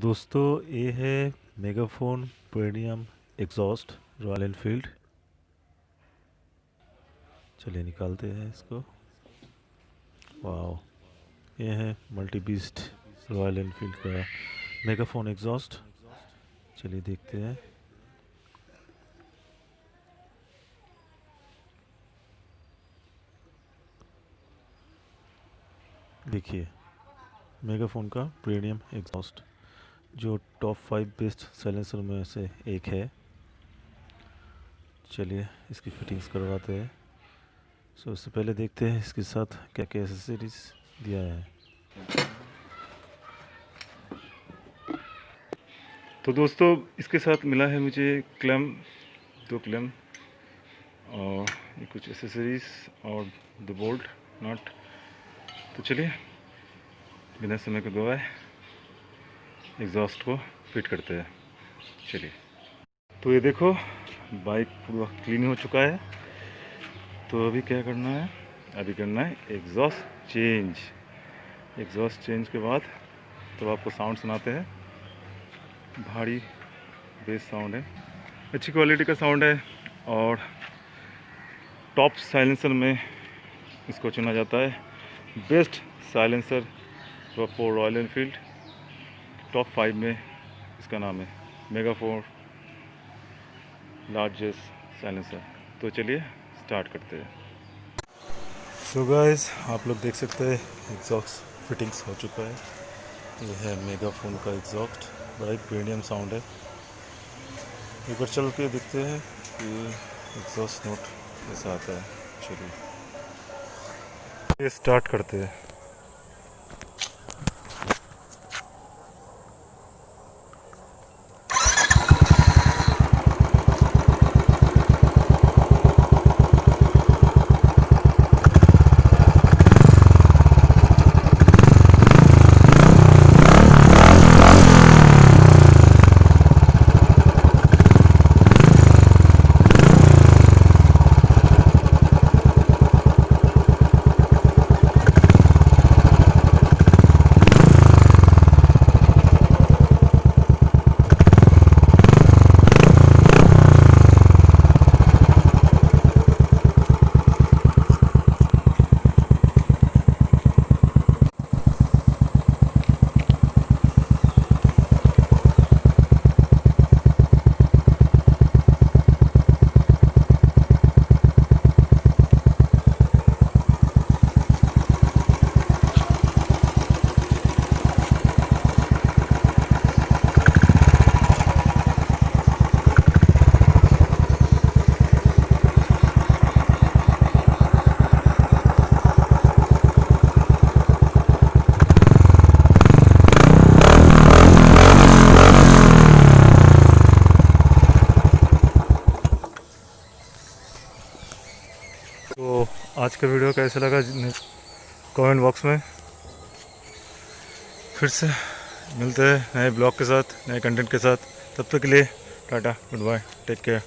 दोस्तों ये है megaphone premium exhaust royal Enfield. चलिए निकालते हैं इसको। वाह, ये है मल्टी बीस्ट रॉयल एनफील्ड का मेगाफोन एग्जॉस्ट। चलिए देखते हैं। देखिए मेगाफोन का प्रीमियम एग्जॉस्ट जो टॉप 5 बेस्ट साइलेंसर में से एक है। चलिए इसकी फिटिंग्स करवाते हैं। इससे पहले देखते हैं इसके साथ क्या क्या एसेसरीज दिया है। तो दोस्तों इसके साथ मिला है मुझे क्लैम, 2 क्लैम और ये कुछ एसेसरीज और 2 बोल्ट नट। तो चलिए बिना समय को गवाए एग्जॉस्ट को फिट करते हैं। चलिए। तो ये देखो बाइक पूरा क्लीन हो चुका है। तो अभी क्या करना है, अभी करना है एग्जॉस्ट चेंज। एग्जॉस्ट चेंज के बाद तो आपको साउंड सुनाते हैं। भारी बेस साउंड है, अच्छी क्वालिटी का साउंड है और टॉप साइलेंसर में इसको चुना जाता है best silencer for royal Enfield. Top 5 में इसका नाम है मेगाफोन लार्जेस्ट साइलेंसर। तो चलिए स्टार्ट करते हैं। सो गाइस आप लोग देख सकते हैं एग्जॉस्ट फिटिंग्स हो चुका है। ये है मेगाफोन का एग्जॉस्ट, बड़ा ही प्रीमियम साउंड है। एक बार चल के देखते हैं कि एग्जॉस्ट नोट कैसा आता है। चलिए ये स्टार्ट करते हैं। तो आज का वीडियो कैसा लगा कमेंट बॉक्स में। फिर से मिलते हैं नए ब्लॉग के साथ, नए कंटेंट के साथ। तब तक के लिए टाटा, गुड बाय, टेक केयर।